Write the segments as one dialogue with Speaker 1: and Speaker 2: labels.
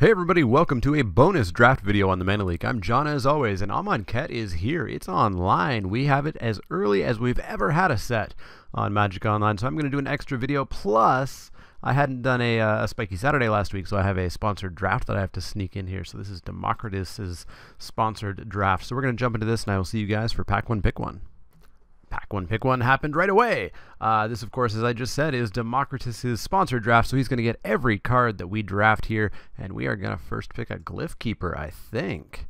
Speaker 1: Hey everybody, welcome to a bonus draft video on the Leek. I'm John as always, and Amonkhet is here. It's online. We have it as early as we've ever had a set on Magic Online, so I'm going to do an extra video. Plus, I hadn't done a Spiky Saturday last week, so I have a sponsored draft that I have to sneak in here. So this is Democritus's sponsored draft. So we're going to jump into this, and I will see you guys for Pack 1, Pick 1. Pack 1, Pick 1 happened right away. This, of course, as I just said, is Democritus's sponsored draft, so he's going to get every card that we draft here, and we are going to first pick a Glyph Keeper, I think.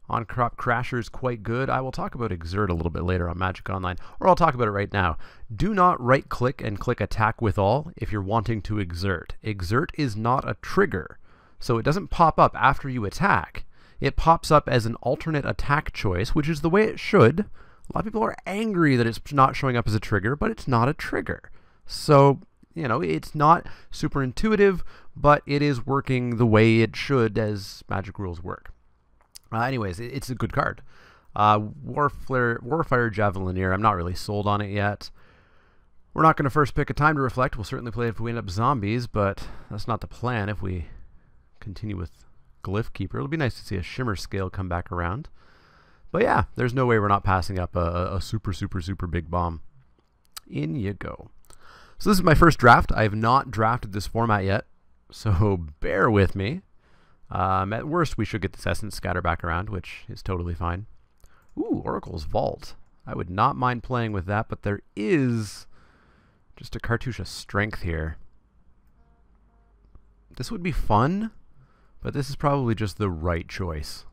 Speaker 1: On-Crop Crasher is quite good. I will talk about Exert a little bit later on Magic Online, or I'll talk about it right now. Do not right-click and click Attack with All if you're wanting to Exert. Exert is not a trigger, so it doesn't pop up after you attack. It pops up as an alternate attack choice, which is the way it should. A lot of people are angry that it's not showing up as a trigger, but it's not a trigger. So, you know, it's not super intuitive, but it is working the way it should as Magic rules work. Anyways, it's a good card. Warfire Javelineer, I'm not really sold on it yet. We're not going to first pick a Time to Reflect. We'll certainly play it if we end up zombies, but that's not the plan if we continue with Glyph Keeper. It'll be nice to see a Shimmer Scale come back around. But yeah, there's no way we're not passing up a super big bomb. In you go. So this is my first draft. I have not drafted this format yet, so bear with me. At worst, we should get this Essence Scatter back around, which is totally fine. Ooh, Oracle's Vault. I would not mind playing with that, but there is just a Cartouche of Strength here. This would be fun, but this is probably just the right choice.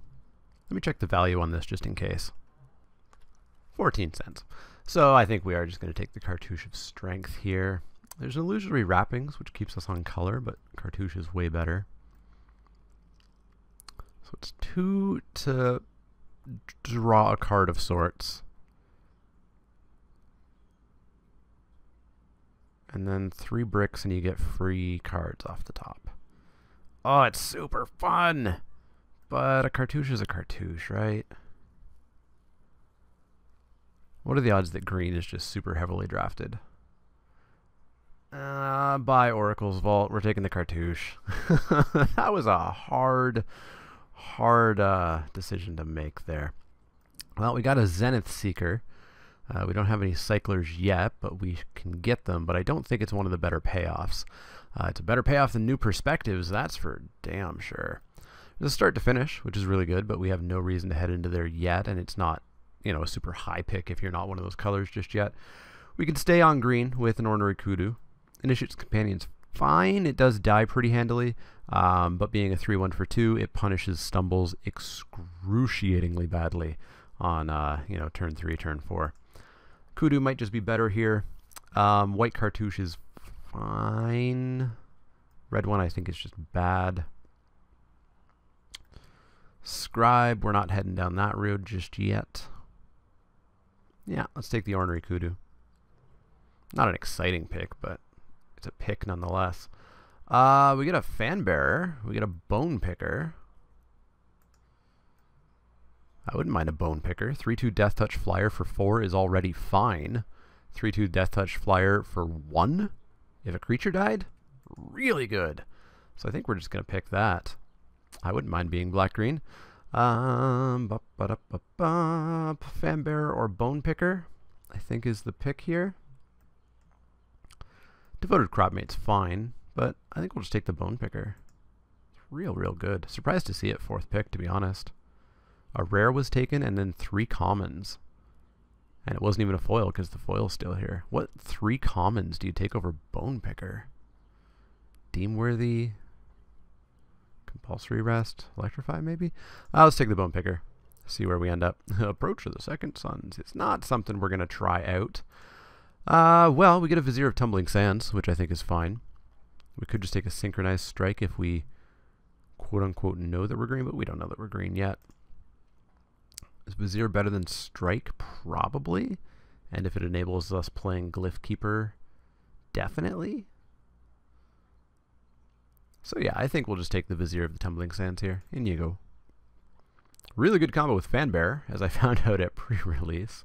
Speaker 1: Let me check the value on this just in case. 14 cents. So I think we are just going to take the Cartouche of Strength here. There's Illusory Wrappings, which keeps us on color, but Cartouche is way better. So it's 2 to draw a card of sorts. And then 3 bricks and you get free cards off the top. Oh, it's super fun! But a Cartouche is a Cartouche, right? What are the odds that green is just super heavily drafted? By Oracle's Vault, we're taking the Cartouche. That was a hard decision to make there. Well, we got a Zenith Seeker. We don't have any Cyclers yet, but we can get them. But I don't think it's one of the better payoffs. It's a better payoff than New Perspectives, that's for damn sure. There's a start to finish, which is really good, but we have no reason to head into there yet, and it's not, you know, a super high pick if you're not one of those colors just yet. We can stay on green with an Ornery Kudu. Initiate's Companion's fine. It does die pretty handily, but being a 3/1 for 2, it punishes stumbles excruciatingly badly on, you know, turn 3, turn 4. Kudu might just be better here. White Cartouche is fine. Red one I think is just bad. Scribe, we're not heading down that road just yet. Yeah, let's take the Ornery Kudu. Not an exciting pick, but it's a pick nonetheless. We get a Fan Bearer. We get a Bone Picker. I wouldn't mind a Bone Picker. 3/2 Death Touch Flyer for 4 is already fine. 3/2 Death Touch Flyer for 1 if a creature died? Really good. So I think we're just going to pick that. I wouldn't mind being black-green. Fan Bearer or Bone Picker, I think is the pick here. Devoted Cropmate's fine, but I think we'll just take the Bone Picker. It's real good. Surprised to see it 4th pick, to be honest. A rare was taken and then 3 commons. And it wasn't even a foil because the foil's still here. What 3 commons do you take over Bone Picker? Deemworthy... Compulsory Rest, Electrify maybe? Let's take the Bone Picker. See where we end up. Approach of the Second Sons. It's not something we're going to try out. Well, we get a Vizier of Tumbling Sands, which I think is fine. We could just take a Synchronized Strike if we quote-unquote know that we're green, but we don't know that we're green yet. Is Vizier better than Strike? Probably. And if it enables us playing Glyph Keeper, definitely. So yeah, I think we'll just take the Vizier of the Tumbling Sands here. In you go. Really good combo with Fan Bearer, as I found out at pre-release.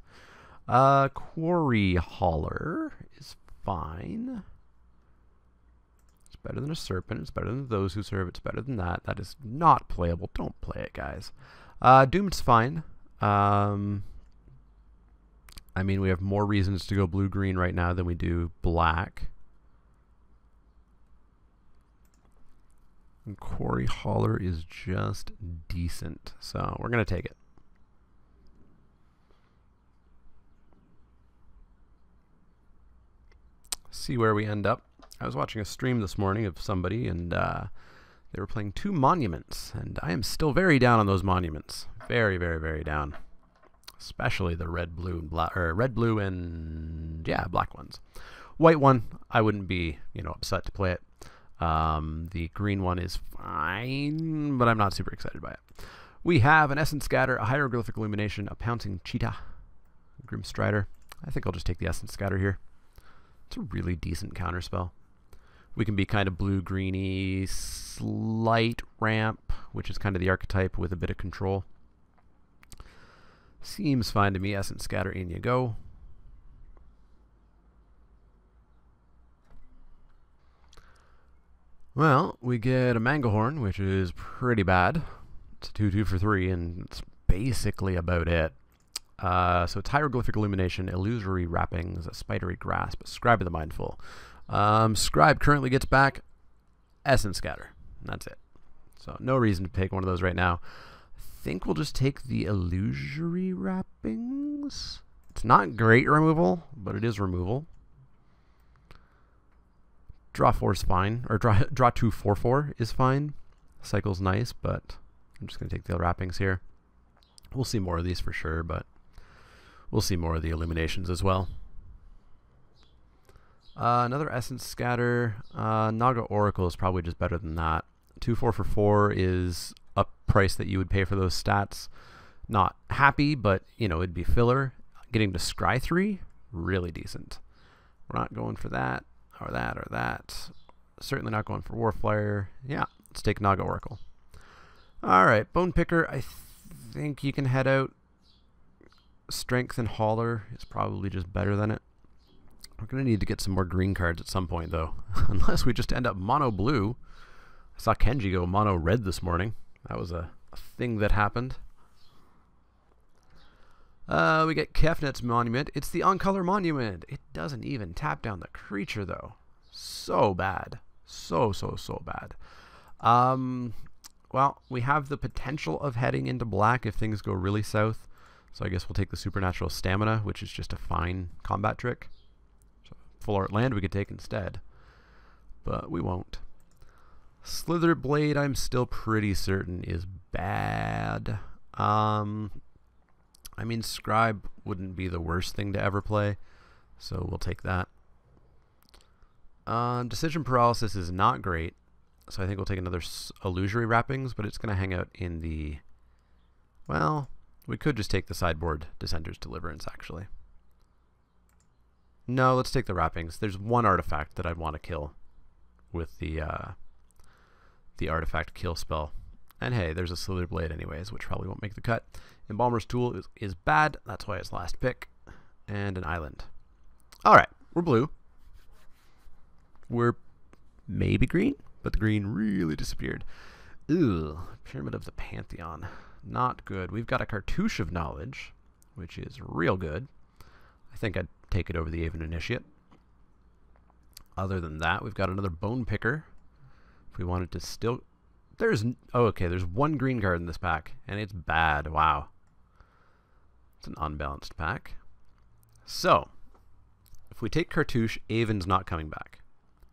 Speaker 1: Quarry Hauler is fine. Let's better than a serpent. It's better than those who serve. It's better than that. That is not playable. Don't play it, guys. Doomed's fine. I mean, we have more reasons to go blue-green right now than we do black. And Quarry Hauler is just decent, so we're going to take it. See where we end up. I was watching a stream this morning of somebody, and they were playing 2 monuments, and I am still very down on those monuments. Very, very, very down. Especially the red, blue, and black, or red, blue, and yeah, black ones. White one, I wouldn't be, you know, upset to play it. The green one is fine, but I'm not super excited by it. We have an Essence Scatter, a Hieroglyphic Illumination, a Pouncing Cheetah, Grim Strider. I think I'll just take the Essence Scatter here. It's a really decent counterspell. We can be kind of blue-greeny, slight ramp, which is kind of the archetype with a bit of control. Seems fine to me. Essence Scatter, in you go. Well, we get a Mangohorn, which is pretty bad. It's a 2/2 for 3, and it's basically about it. So it's Hieroglyphic Illumination, Illusory Wrappings, a Spidery Grasp, a Scribe of the Mindful. Scribe currently gets back Essence Scatter. That's it. So no reason to take one of those right now. I think we'll just take the Illusory Wrappings. It's not great removal, but it is removal. Draw 4 is fine, or draw 2 4/4 is fine. Cycle's nice, but I'm just going to take the wrappings here. We'll see more of these for sure, but we'll see more of the illuminations as well. Another Essence Scatter. Naga Oracle is probably just better than that. 2 4 for 4 is a price that you would pay for those stats. Not happy, but you know, it'd be filler. Getting to Scry 3, really decent. We're not going for that, or that, or that. Certainly not going for Warflyer. Yeah, let's take Naga Oracle. Alright, Bone Picker, I think you can head out. Strength and Hauler is probably just better than it. We're going to need to get some more green cards at some point, though. Unless we just end up mono blue. I saw Kenji go mono red this morning. That was a thing that happened. We get Kefnet's Monument. It's the on-color monument. It doesn't even tap down the creature, though. So bad. So bad. Well, we have the potential of heading into black if things go really south. So I guess we'll take the Supernatural Stamina, which is just a fine combat trick. So Full Art Land we could take instead. But we won't. Slither Blade, I'm still pretty certain is bad. I mean, Scribe wouldn't be the worst thing to ever play, so we'll take that. Decision Paralysis is not great, so I think we'll take another Illusory Wrappings, but it's going to hang out in the... Well, we could just take the sideboard Dissenter's Deliverance, actually. No, let's take the Wrappings. There's one artifact that I'd want to kill with the artifact kill spell. And hey, there's a Slither Blade anyways, which probably won't make the cut. Embalmer's Tool is bad. That's why it's last pick. And an island. Alright, we're blue. We're maybe green, but the green really disappeared. Ugh, Pyramid of the Pantheon. Not good. We've got a Cartouche of Knowledge, which is real good. I think I'd take it over the Aven Initiate. Other than that, we've got another Bone Picker. If we wanted to still... There's... Oh, okay, there's one green card in this pack, and it's bad. Wow. It's an unbalanced pack. So, if we take Cartouche, Aven's not coming back.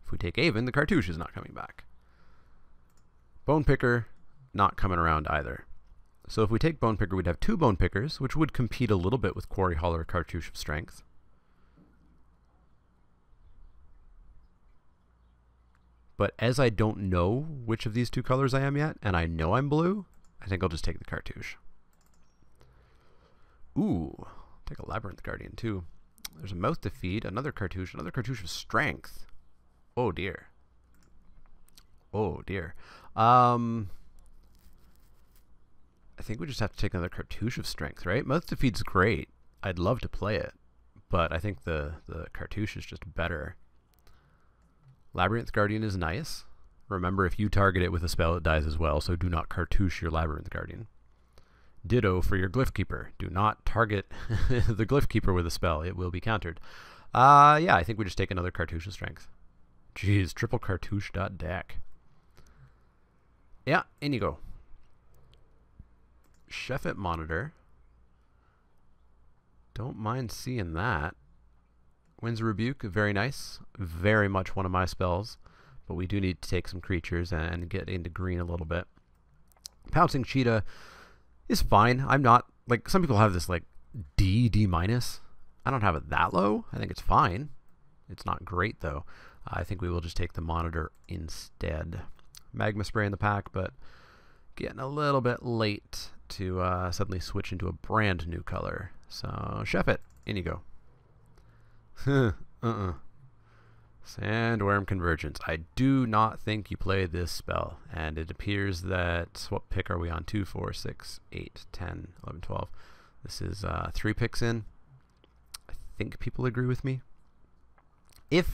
Speaker 1: If we take Aven, the Cartouche is not coming back. Bone Picker, not coming around either. So if we take Bone Picker, we'd have 2 Bone Pickers, which would compete a little bit with Quarry Hauler, Cartouche of Strength. But as I don't know which of these 2 colors I am yet, and I know I'm blue, I think I'll just take the Cartouche. Ooh, take a Labyrinth Guardian too. There's a Mouth to Feed, another Cartouche of Strength. Oh dear. Oh dear. I think we just have to take another Cartouche of Strength, right? Mouth to Feed's great. I'd love to play it, but I think the Cartouche is just better. Labyrinth Guardian is nice. Remember, if you target it with a spell, it dies as well, so do not cartouche your Labyrinth Guardian. Ditto for your Glyph Keeper. Do not target the Glyph Keeper with a spell. It will be countered. Yeah, I think we just take another Cartouche of Strength. Jeez, triple cartouche.deck. Yeah, in you go. Sheffet Monitor. Don't mind seeing that. Winds of Rebuke, very nice. Very much one of my spells. But we do need to take some creatures and get into green a little bit. Pouncing Cheetah is fine. I'm not, like, some people have this, like, D minus. I don't have it that low. I think it's fine. It's not great, though. I think we will just take the Monitor instead. Magma Spray in the pack, but getting a little bit late to suddenly switch into a brand new color. So, Sheffet, in you go. Sandworm Convergence. I do not think you play this spell, and it appears that, what pick are we on? 2, 4, 6, 8, 10, 11, 12. This is 3 picks in. I think people agree with me. This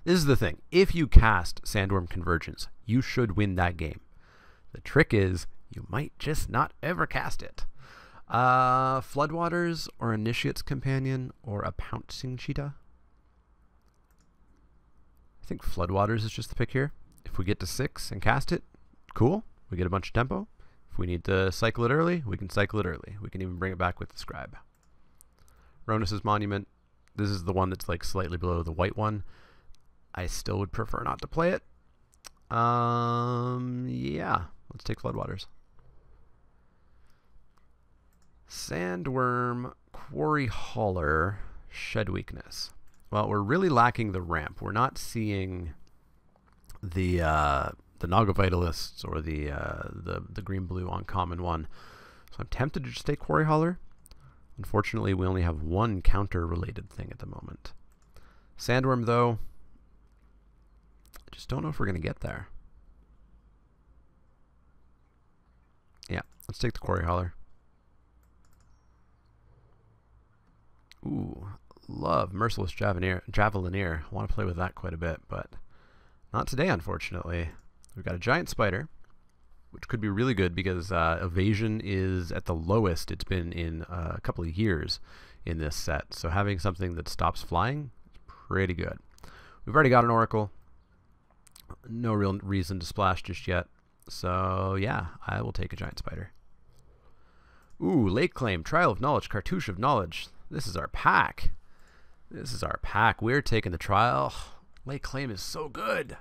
Speaker 1: is the thing. If you cast Sandworm Convergence, you should win that game. The trick is, you might just not ever cast it. Floodwaters or Initiate's Companion or a Pouncing Cheetah? I think Floodwaters is just the pick here. If we get to 6 and cast it, cool. We get a bunch of tempo. If we need to cycle it early, we can cycle it early. We can even bring it back with the Scribe. Ronus's Monument. This is the one that's like slightly below the white one. I still would prefer not to play it. Yeah. Let's take Floodwaters. Sandworm, Quarry Hauler, Shed Weakness. Well, we're really lacking the ramp. We're not seeing the Naga Vitalists or the green-blue on common one. So I'm tempted to just take Quarry Hauler. Unfortunately, we only have one counter-related thing at the moment. Sandworm, though, I just don't know if we're going to get there. Yeah, let's take the Quarry Hauler. Ooh, love Merciless Javelineer. I want to play with that quite a bit, but not today, unfortunately. We've got a Giant Spider, which could be really good because evasion is at the lowest it's been in a couple of years in this set. So having something that stops flying is pretty good. We've already got an Oracle. No real reason to splash just yet. So yeah, I will take a Giant Spider. Ooh, Lake Claim, Trial of Knowledge, Cartouche of Knowledge. This is our pack. This is our pack. We're taking the Trial. Lake Claim is so good.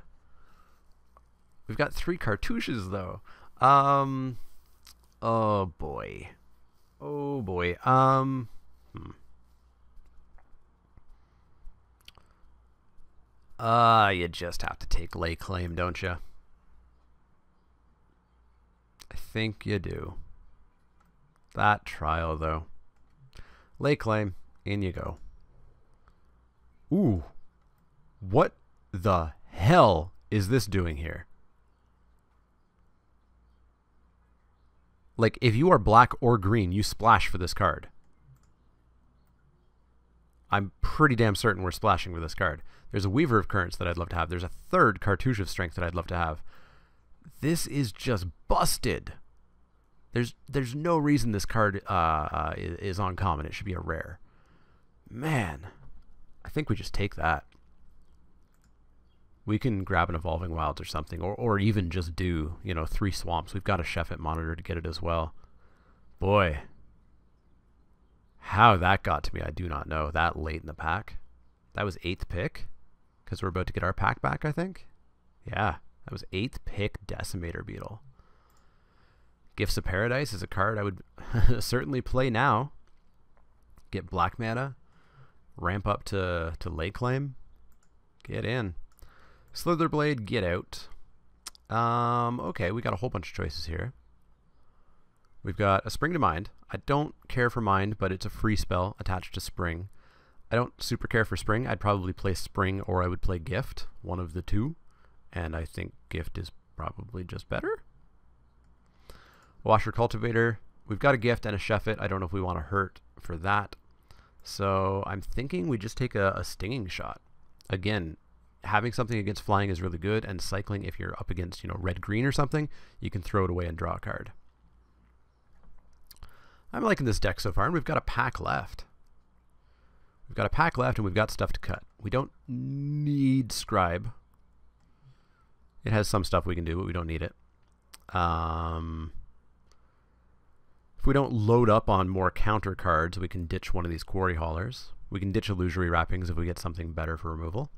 Speaker 1: We've got 3 cartouches, though. Oh, boy. Oh, boy. You just have to take Lake Claim, don't you? I think you do. That Trial, though. Lake Claim, in you go. Ooh. What the hell is this doing here? Like, if you are black or green, you splash for this card. I'm pretty damn certain we're splashing with this card. There's a Weaver of Currents that I'd love to have. There's a 3rd Cartouche of Strength that I'd love to have. This is just busted. There's no reason this card is uncommon. It should be a rare. Man, I think we just take that. We can grab an Evolving Wilds or something, or even just do, you know, 3 swamps. We've got a Sheffet Monitor to get it as well. Boy, how that got to me, I do not know. That late in the pack. That was 8th pick, because we're about to get our pack back, I think. Yeah, that was 8th pick Decimator Beetle. Gifts of Paradise is a card I would certainly play now. Get black mana, ramp up to Lake Claim, get in. Slitherblade, get out. Okay, we got a whole bunch of choices here. We've got a Spring to Mind. I don't care for Mind, but it's a free spell attached to Spring. I don't super care for Spring. I'd probably play Spring or I would play Gift, one of the two. And I think Gift is probably just better. Washer Cultivator. We've got a Gift and a Sheffet. I don't know if we want to hurt for that. So I'm thinking we just take a Stinging Shot. Again, having something against flying is really good, and cycling, if you're up against, you know, red-green or something, you can throw it away and draw a card. I'm liking this deck so far, and we've got a pack left. We've got a pack left, and we've got stuff to cut. We don't need Scribe. It has some stuff we can do, but we don't need it. If we don't load up on more counter cards, we can ditch one of these Quarry Haulers. We can ditch Illusory Wrappings if we get something better for removal.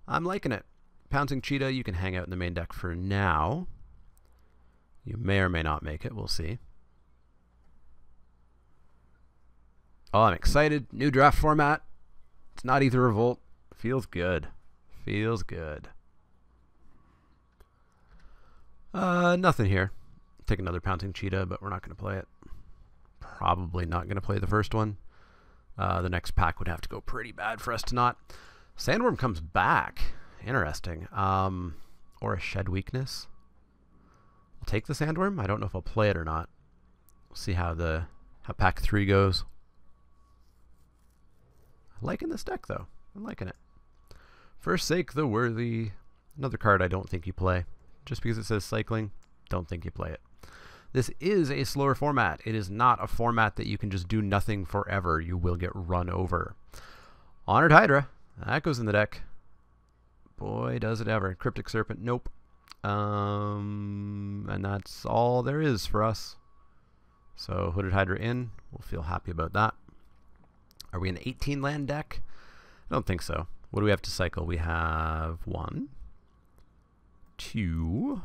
Speaker 1: I'm liking it. Pouncing Cheetah, you can hang out in the main deck for now. You may or may not make it. We'll see. Oh, I'm excited. New draft format. It's not Ether Revolt. Feels good. Feels good. Nothing here. Take another Pouncing Cheetah, but we're not going to play it. Probably not going to play the first one. The next pack would have to go pretty bad for us to not. Sandworm comes back. Interesting. Or a Shed Weakness. I'll take the Sandworm. I don't know if I'll play it or not. We'll see how pack 3 goes. I'm liking this deck, though. I'm liking it. Forsake the Worthy. Another card I don't think you play. Just because it says cycling, don't think you play it. This is a slower format. It is not a format that you can just do nothing forever. You will get run over. Honored Hydra. That goes in the deck. Boy, does it ever. Cryptic Serpent. Nope. And that's all there is for us. So Hooded Hydra in. We'll feel happy about that. Are we an 18 land deck? I don't think so. What do we have to cycle? We have 1, 2,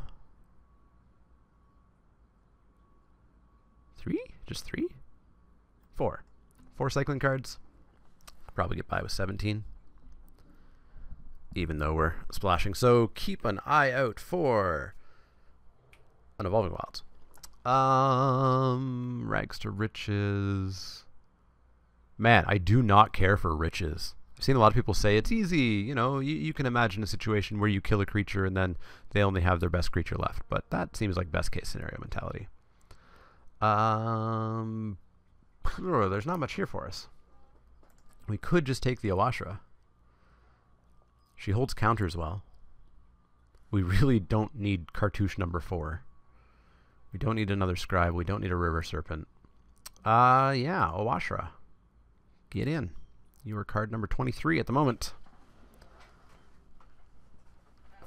Speaker 1: 3? Just 3? 4. 4 cycling cards. Probably get by with 17. Even though we're splashing. So keep an eye out for an Evolving Wilds. Rags to Riches. Man, I do not care for Riches. I've seen a lot of people say it's easy. You know, you can imagine a situation where you kill a creature and then they only have their best creature left. But that seems like best case scenario mentality. There's not much here for us. We could just take the Awashra. She holds counters well. We really don't need Cartouche number 4. We don't need another Scribe. We don't need a River Serpent. Yeah, Awashra. Get in. You are card number 23 at the moment.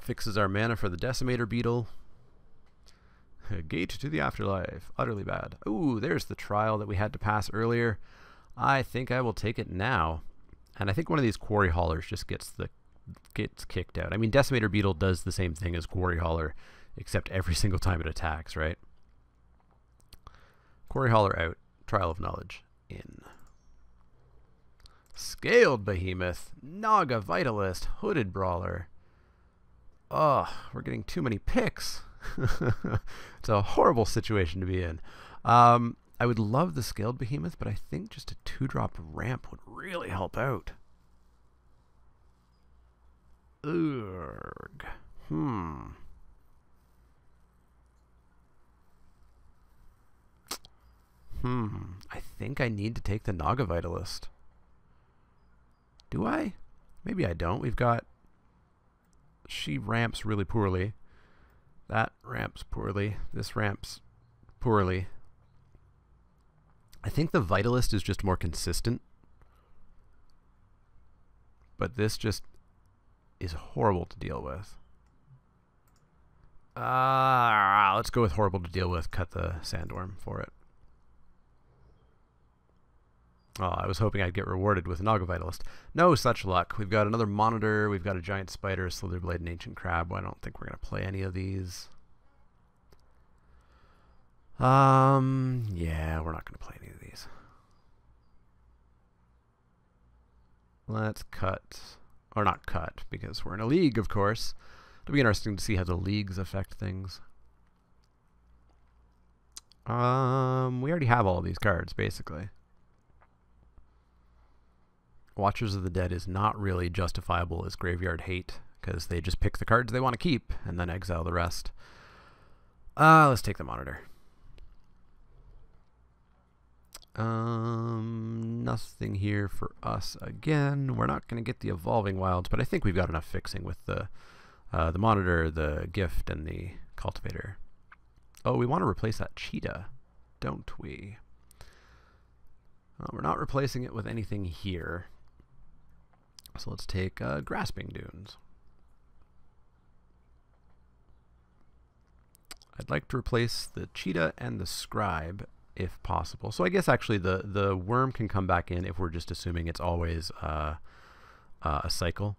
Speaker 1: Fixes our mana for the Decimator Beetle. Gate to the Afterlife. Utterly bad. Ooh, there's the trial that we had to pass earlier. I think I will take it now. And I think one of these Quarry Haulers just gets kicked out. I mean, Decimator Beetle does the same thing as Quarry Hauler, except every single time it attacks, right? Quarry Hauler out. Trial of Knowledge in. Scaled Behemoth. Naga Vitalist. Hooded Brawler. Oh, we're getting too many picks. It's a horrible situation to be in. I would love the Scaled Behemoth, but I think just a 2-drop ramp would really help out. Urgh. I think I need to take the Naga Vitalist. Do I? Maybe I don't. We've got... She ramps really poorly. That ramps poorly. This ramps poorly. I think the Vitalist is just more consistent. But this just is horrible to deal with. Let's go with horrible to deal with. Cut the Sandworm for it. Oh, I was hoping I'd get rewarded with Naga Vitalist. No such luck. We've got another Monitor. We've got a Giant Spider, Slitherblade, and Ancient Crab. Well, I don't think we're going to play any of these. Yeah, we're not going to play any of these. Let's cut. Or not cut, because we're in a league, of course. It'll be interesting to see how the leagues affect things. We already have all of these cards, basically. Watchers of the Dead is not really justifiable as Graveyard Hate, because they just pick the cards they want to keep, and then exile the rest. Let's take the Monitor. Nothing here for us again. We're not going to get the Evolving Wilds, but I think we've got enough fixing with the Monitor, the Gift, and the Cultivator. Oh, we want to replace that Cheetah, don't we? We're not replacing it with anything here. So let's take Grasping Dunes. I'd like to replace the Cheetah and the Scribe if possible. So I guess actually the Worm can come back in if we're just assuming it's always a cycle.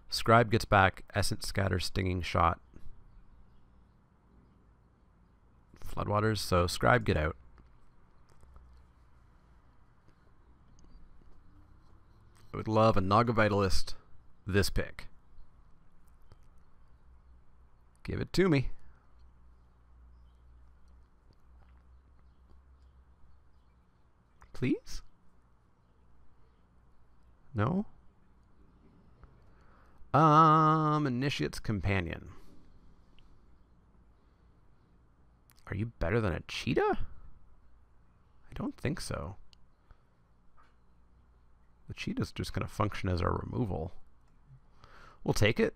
Speaker 1: Scribe gets back Essence Scatter, Stinging Shot, Floodwaters. So Scribe, get out. I would love a Naga Vitalist this pick. Give it to me. Please? No? Initiate's Companion. Are you better than a Cheetah? I don't think so. The Cheetah's just going to function as our removal. We'll take it,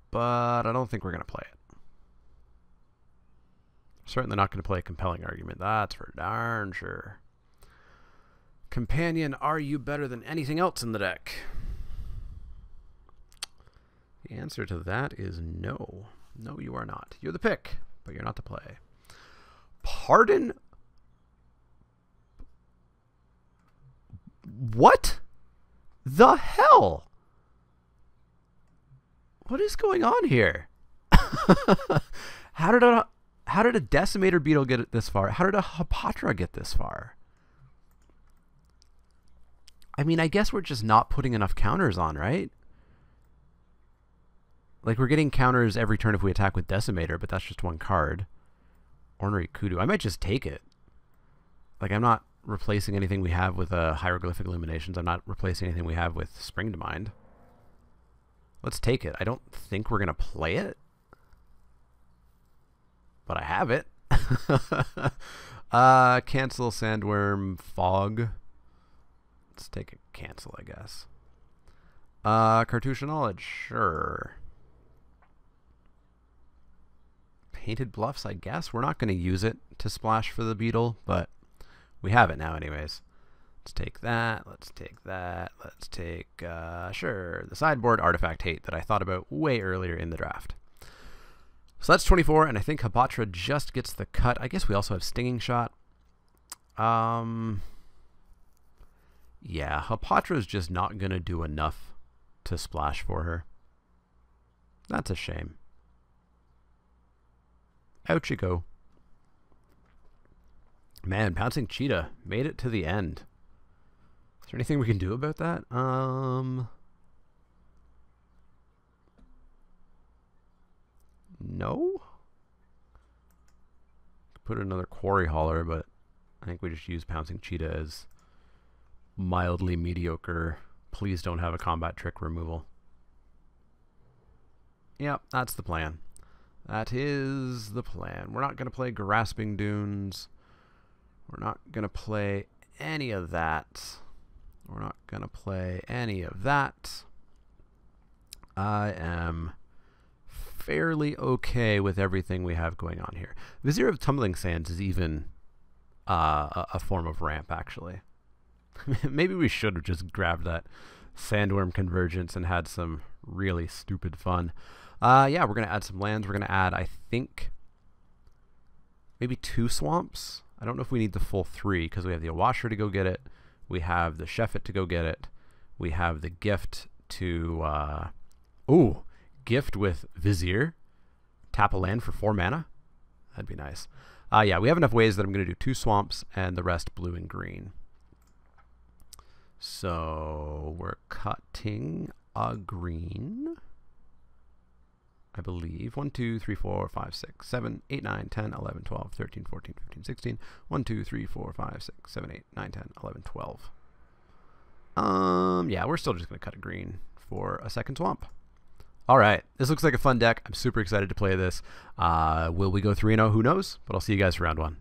Speaker 1: but I don't think we're going to play it. Certainly not going to play a compelling argument. That's for darn sure. Companion, are you better than anything else in the deck? The answer to that is no. No, you are not. You're the pick, but you're not to play. Pardon? What the hell? What is going on here? How did a Decimator Beetle get it this far? How did a Hapatra get this far? I mean, I guess we're just not putting enough counters on, right? Like, we're getting counters every turn if we attack with Decimator, but that's just one card. Ornery Kudu. I might just take it. Like, I'm not replacing anything we have with Hieroglyphic Illuminations. I'm not replacing anything we have with Spring to Mind. Let's take it. I don't think we're going to play it. But I have it. Cancel Sandworm Fog. Let's take a cancel, I guess. Cartouche of Knowledge, sure. Painted Bluffs, I guess. We're not going to use it to splash for the Beetle, but we have it now anyways. Let's take that. Let's take that. Let's take, sure, the sideboard Artifact Hate that I thought about way earlier in the draft. So that's 24, and I think Hapatra just gets the cut. I guess we also have Stinging Shot. Yeah, Hapatra is just not going to do enough to splash for her. That's a shame. Out you go. Man, Pouncing Cheetah made it to the end. Is there anything we can do about that? No? Put another Quarry Hauler, but I think we just use Pouncing Cheetah as mildly mediocre. Please don't have a combat trick removal. Yep, that's the plan. That is the plan. We're not going to play Grasping Dunes. We're not going to play any of that. We're not going to play any of that. I am fairly okay with everything we have going on here. Vizier of Tumbling Sands is even a form of ramp, actually. Maybe we should have just grabbed that Sandworm Convergence and had some really stupid fun. Yeah, we're going to add some lands. We're going to add, I think, maybe 2 swamps. I don't know if we need the full 3 because we have the Awasher to go get it. We have the Sheffet to go get it. We have the Gift to... Gift with Vizier. Tap a land for 4 mana. That'd be nice. Yeah, we have enough ways that I'm going to do 2 swamps and the rest blue and green. So we're cutting a green, I believe. 1, 2, 3, 4, 5, 6, 7, 8, 9, 10, 11, 12, 13, 14, 15, 16. 1, 2, 3, 4, 5, 6, 7, 8, 9, 10, 11, 12. Yeah, we're still just going to cut a green for a second swamp. All right, this looks like a fun deck. I'm super excited to play this. Will we go 3-0? Who knows? But I'll see you guys for round 1.